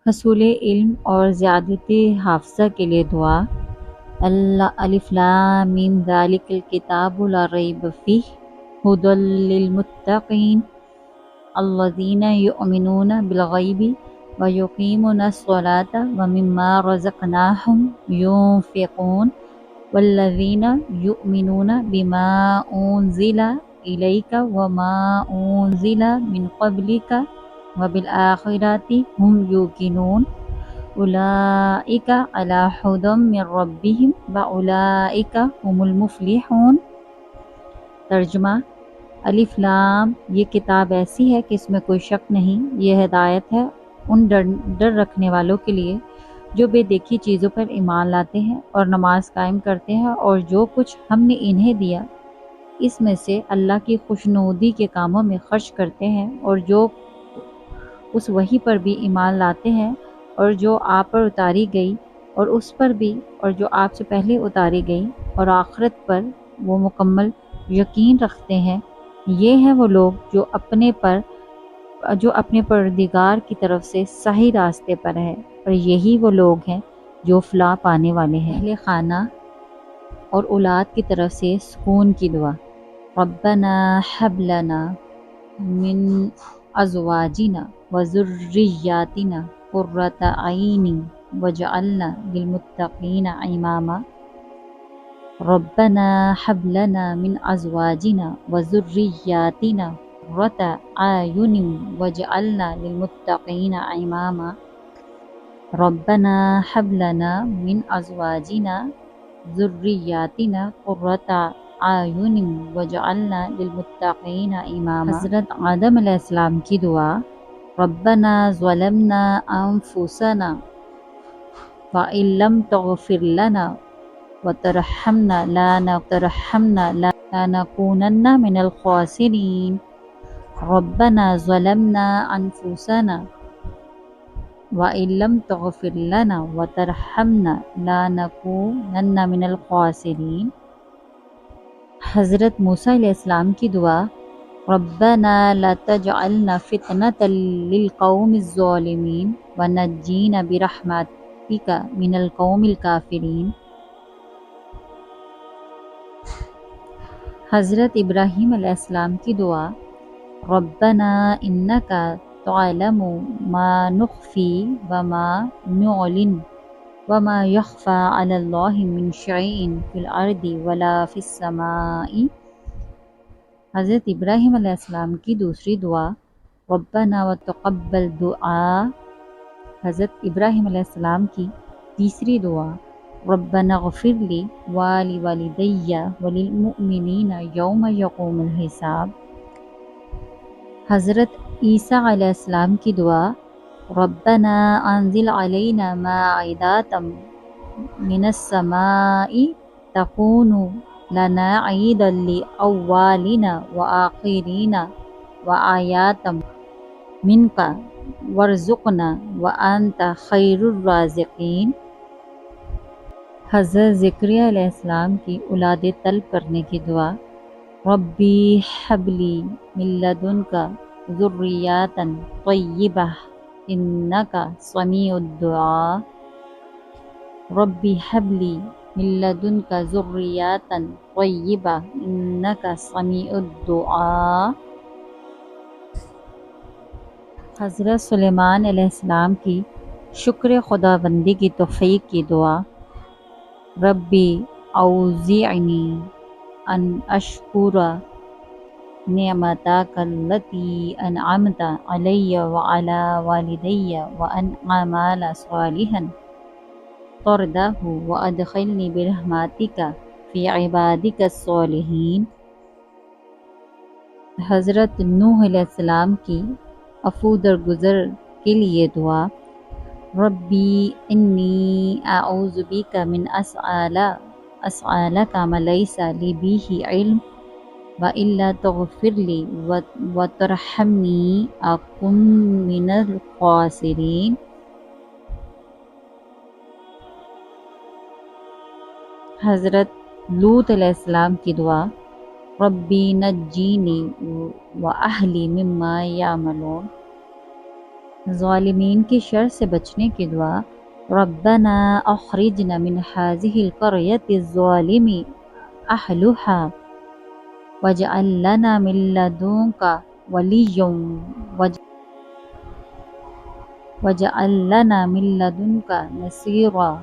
حصول علم اور زیادت حافظہ کے لیے دعا۔ الف لام میم ذالک الکتاب لا ریب فیہ ھدی للمتقین الذین یؤمنون بالغیب ویقیمون الصلاۃ ومما رزقناہم ینفقون والذین یؤمنون بما انزل الیک وما انزل من قبلک وبالآخرۃ ھم یوقنون اولئک علی ھدی من ربہم واولئک ھم المفلحون۔ ترجمہ: الف لام، یہ کتاب ایسی ہے کہ اس میں کوئی شک نہیں، یہ ہدایت ہے ان ڈر رکھنے والوں کے لیے جو بے دیکھی چیزوں پر ایمان لاتے ہیں اور نماز قائم کرتے ہیں، اور جو کچھ ہم نے انہیں دیا اس میں سے اللہ کی خوشنودی کے کاموں میں خرچ کرتے ہیں، اور جو اس وحی پر بھی ایمان لاتے ہیں اور جو آپ پر اتاری گئی اور اس پر بھی اور جو آپ سے پہلے اتاری گئی اور آخرت پر وہ مکمل یقین رکھتے ہیں۔ یہ ہیں وہ لوگ جو اپنے پروردگار کی طرف سے صحیح راستے پر ہے، اور یہی وہ لوگ ہیں جو فلاح پانے والے ہیں۔ اہل خانہ اور اولاد کی طرف سے سکون کی دعا۔ ربنا ھب لنا من ازواجنا وذریاتنا قرۃ اعین واجعلنا للمتقین اماما۔ ربنا ھب لنا من ازواجنا وذریاتنا قرۃ اعین واجعلنا للمتقین اماما۔ ربنا ھب لنا من ازواجنا ذریاتنا قرۃ اعین واجعلنا للمتقین اماما۔ حضرت آدم علیہ السلام کی دعا۔ ربنا ظلمنا انفسنا وان لم تغفر لنا وترحمنا لنكونن من الخاسرین۔ ربنا ظلمنا انفسنا وان لم تغفر لنا وترحمنا لنكونن من الخاسرین۔ حضرت موسیٰ علیہ السلام کی دعا۔ ربنا لا تجعلنا فتنة للقوم الظالمین ونجینا برحمتک من القوم الکافرین۔ حضرت ابراہیم علیہ السلام کی دعا۔ ربنا انک تعلم ما نخفی وما نعلن وما یخفی علی اللہ من شیء فی الارض ولا فی السماء۔ حضرت ابراہیم علیہ السلام کی دوسری دعا۔ ربنا وتقبل دعا۔ حضرت ابراہیم علیہ السلام کی تیسری دعا۔ ربنا اغفر لی ولوالدی وللمؤمنین یوم یقوم الحساب۔ حضرت عیسیٰ علیہ السلام کی دعا۔ ربنا انزل علینا مائدۃ من السماء تکون لنا عیدا لاولنا وآخرین وآیۃ منک وارزقنا وانت خیر الرازقین۔ حضرت زکریا علیہ السلام کی اولاد طلب کرنے کی دعا۔ ربی ھب لی من لدنک ذریۃ طیبہ انک سمیع الدعاء۔ ربی ھب لی من لدنک ذریۃ طیبہ انک سمیع الدعاء۔ حضرت سلیمان علیہ السلام کی شکر خداوندی کی توفیق کی دعا۔ ربی اوزعنی ان اشکر نعمتک التی انعمت علی وعلی والدی وان اعمل صالحا ترضہ وادخلنی برحمتک فی عبادک الصالحین۔ حضرت نوح علیہ السلام کی عفو درگزر کے لیے دعا۔ ربی انی اعوذ بک من اسألک ما لیس لی بہ علم والا تغفر لی وترحمنی اکن من الخاسرین۔ حضرت لوط علیہ السلام کی دعا۔ ربی نجینی و اہلی مما یعملون۔ ظالمین کی شر سے بچنے کی دعا۔ ربنا اخرجنا من هذه القرية الظالم اهلها واجعل لنا من لدنك وليا واجعل لنا من لدنك نصيرا